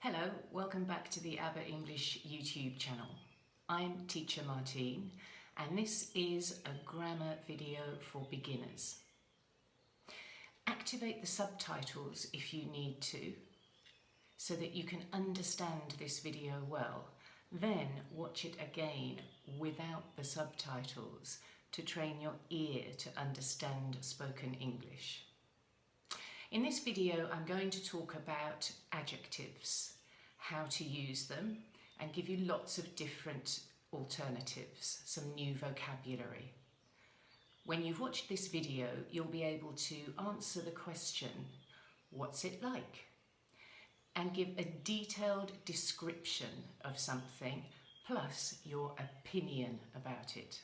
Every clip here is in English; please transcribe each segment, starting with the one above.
Hello, welcome back to the ABBA English YouTube channel. I'm teacher Martine and this is a grammar video for beginners. Activate the subtitles if you need to so that you can understand this video well. Then watch it again without the subtitles to train your ear to understand spoken English. In this video, I'm going to talk about adjectives, how to use them, and give you lots of different alternatives, some new vocabulary. When you've watched this video, you'll be able to answer the question, what's it like? And give a detailed description of something, plus your opinion about it.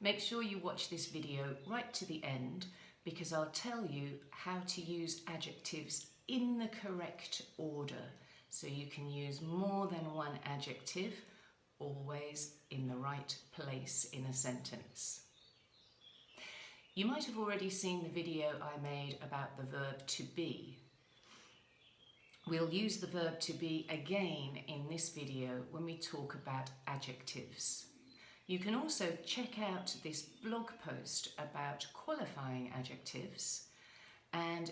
Make sure you watch this video right to the end because I'll tell you how to use adjectives in the correct order so you can use more than one adjective, always in the right place in a sentence. You might have already seen the video I made about the verb to be. We'll use the verb to be again in this video when we talk about adjectives. You can also check out this blog post about qualifying adjectives and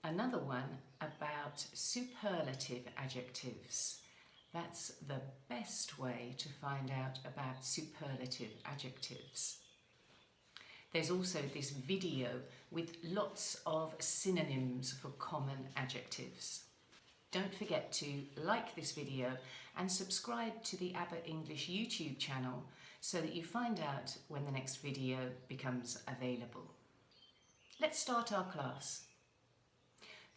another one about superlative adjectives. That's the best way to find out about superlative adjectives. There's also this video with lots of synonyms for common adjectives. Don't forget to like this video and subscribe to the ABBA English YouTube channel so that you find out when the next video becomes available. Let's start our class.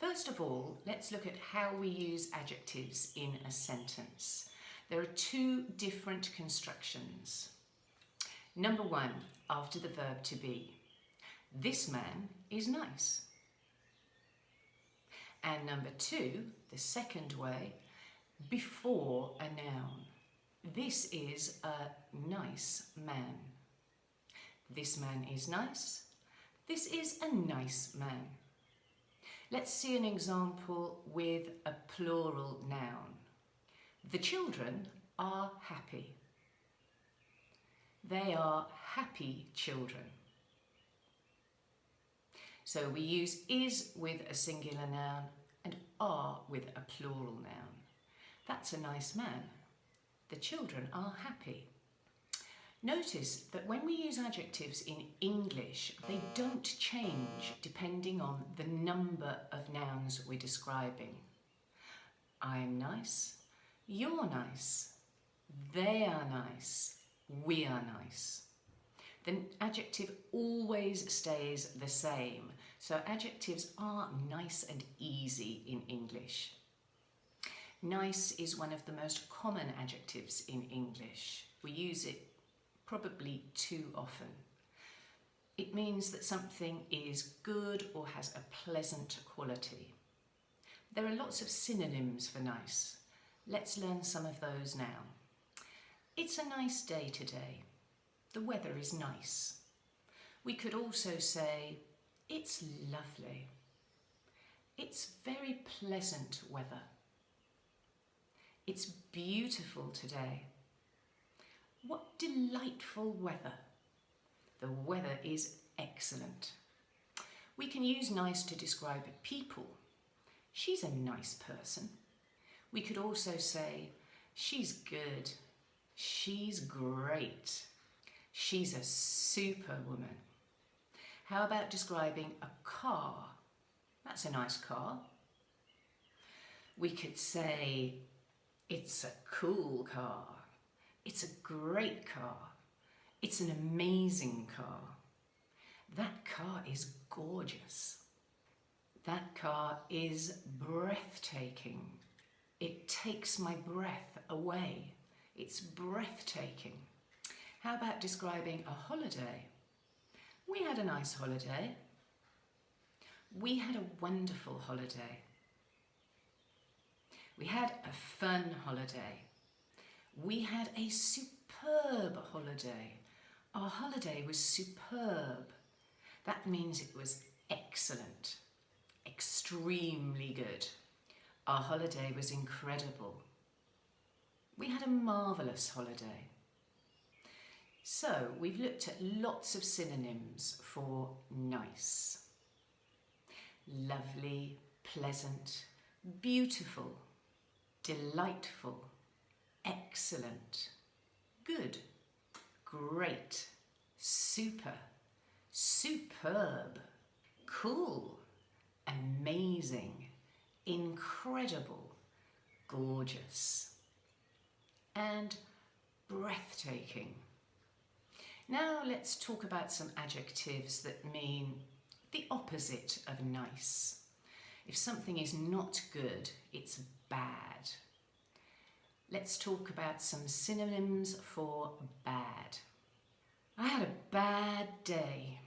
First of all, let's look at how we use adjectives in a sentence. There are two different constructions. Number one, after the verb to be. This man is nice. And number two, the second way, before a noun. This is a nice man. This man is nice. This is a nice man. Let's see an example with a plural noun. The children are happy. They are happy children. So we use is with a singular noun and are with a plural noun. That's a nice man. The children are happy. Notice that when we use adjectives in English, they don't change depending on the number of nouns we're describing. I'm nice, you're nice, they are nice, we are nice. The adjective always stays the same, so adjectives are nice and easy in English. Nice is one of the most common adjectives in English. We use it probably too often. It means that something is good or has a pleasant quality. There are lots of synonyms for nice. Let's learn some of those now. It's a nice day today. The weather is nice. We could also say, it's lovely. It's very pleasant weather. It's beautiful today. What delightful weather. The weather is excellent. We can use nice to describe people. She's a nice person. We could also say, she's good. She's great. She's a superwoman. How about describing a car? That's a nice car. We could say, it's a cool car. It's a great car. It's an amazing car. That car is gorgeous. That car is breathtaking. It takes my breath away. It's breathtaking. How about describing a holiday? We had a nice holiday. We had a wonderful holiday. We had a fun holiday. We had a superb holiday. Our holiday was superb. That means it was excellent. excellent, extremely good. Our holiday was incredible. We had a marvellous holiday. So we've looked at lots of synonyms for nice. Lovely, pleasant, beautiful, delightful, excellent, good, great, super, superb, cool, amazing, incredible, gorgeous, and breathtaking. Now let's talk about some adjectives that mean the opposite of nice. If something is not good, it's bad. Let's talk about some synonyms for bad. I had a bad day,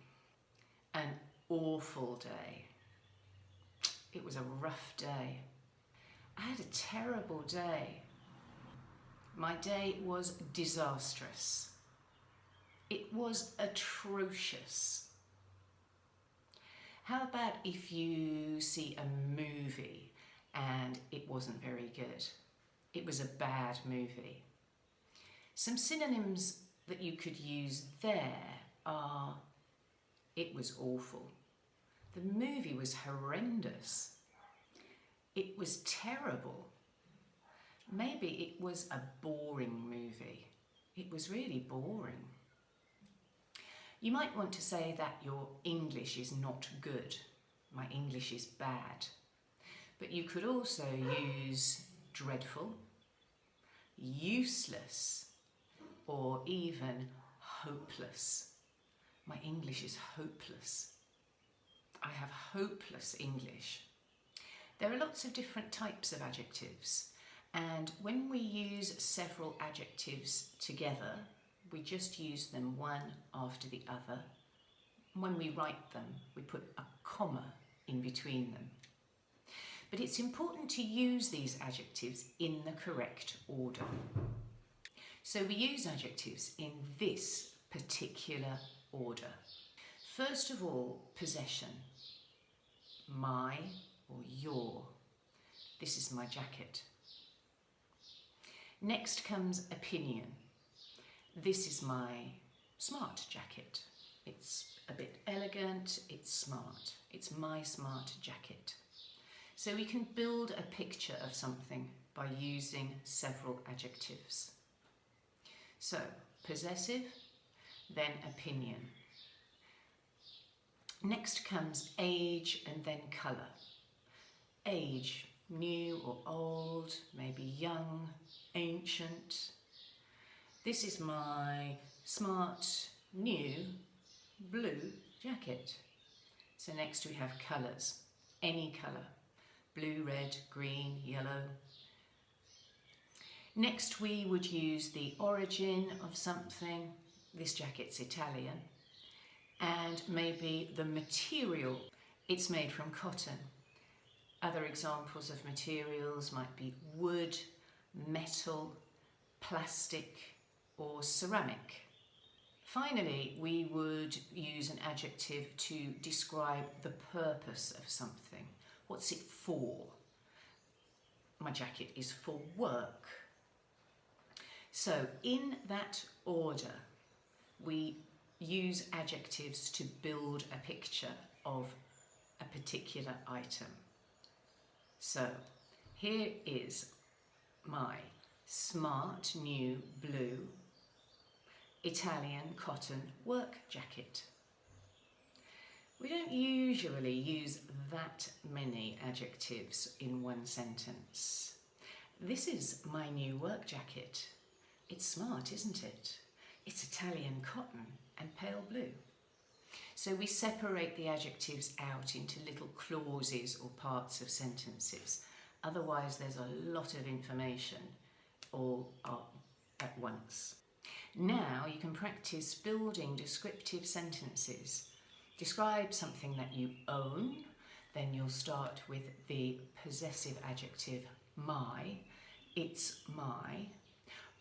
an awful day. It was a rough day. I had a terrible day. My day was disastrous. It was atrocious. How about if you see a movie and it wasn't very good? It was a bad movie. Some synonyms that you could use there are it was awful. The movie was horrendous. It was terrible. Maybe it was a boring movie. It was really boring. You might want to say that your English is not good. My English is bad. But you could also use dreadful, useless, or even hopeless. My English is hopeless. I have hopeless English. There are lots of different types of adjectives, and when we use several adjectives together, we just use them one after the other. When we write them, we put a comma in between them. But it's important to use these adjectives in the correct order. So we use adjectives in this particular order. First of all, possession. My or your. This is my jacket. Next comes opinion. This is my smart jacket. It's a bit elegant, it's smart. It's my smart jacket. So we can build a picture of something by using several adjectives. So, possessive, then opinion. Next comes age and then colour. Age, new or old, maybe young, ancient. This is my smart, new, blue jacket. So next we have colours, any colour. Blue, red, green, yellow. Next we would use the origin of something. This jacket's Italian. And maybe the material. It's made from cotton. Other examples of materials might be wood, metal, plastic, or ceramic. Finally, we would use an adjective to describe the purpose of something. What's it for? My jacket is for work. So in that order, we use adjectives to build a picture of a particular item. So here is my smart new blue Italian cotton work jacket. We don't usually use that many adjectives in one sentence. This is my new work jacket. It's smart, isn't it? It's Italian cotton and pale blue. So we separate the adjectives out into little clauses or parts of sentences. Otherwise, there's a lot of information all at once. Now you can practice building descriptive sentences. Describe something that you own, then you'll start with the possessive adjective my, it's my,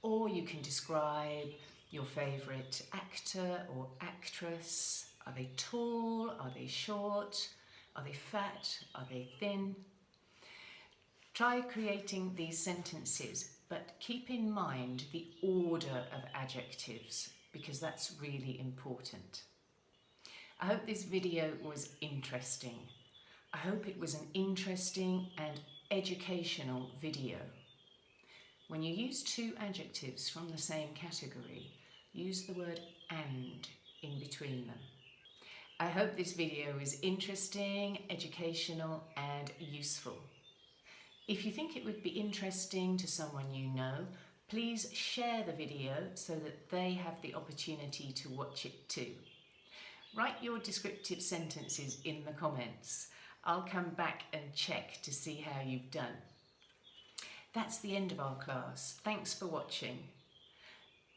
or you can describe your favourite actor or actress. Are they tall? Are they short? Are they fat? Are they thin? Try creating these sentences, but keep in mind the order of adjectives because that's really important. I hope this video was interesting. I hope it was an interesting and educational video. When you use two adjectives from the same category, use the word and in between them. I hope this video is interesting, educational and useful. If you think it would be interesting to someone you know, please share the video so that they have the opportunity to watch it too. Write your descriptive sentences in the comments. I'll come back and check to see how you've done. That's the end of our class. Thanks for watching.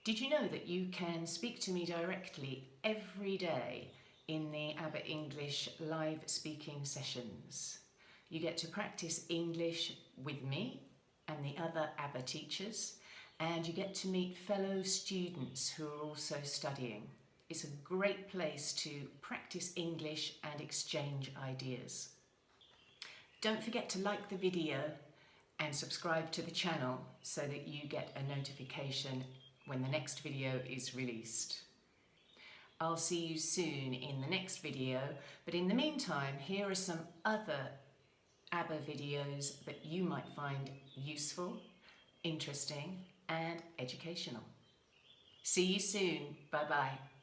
Did you know that you can speak to me directly every day in the ABBA English live speaking sessions? You get to practice English with me and the other ABBA teachers, and you get to meet fellow students who are also studying. It's a great place to practice English and exchange ideas. Don't forget to like the video and subscribe to the channel so that you get a notification when the next video is released. I'll see you soon in the next video, but in the meantime, here are some other ABBA videos that you might find useful, interesting and educational. See you soon. Bye bye.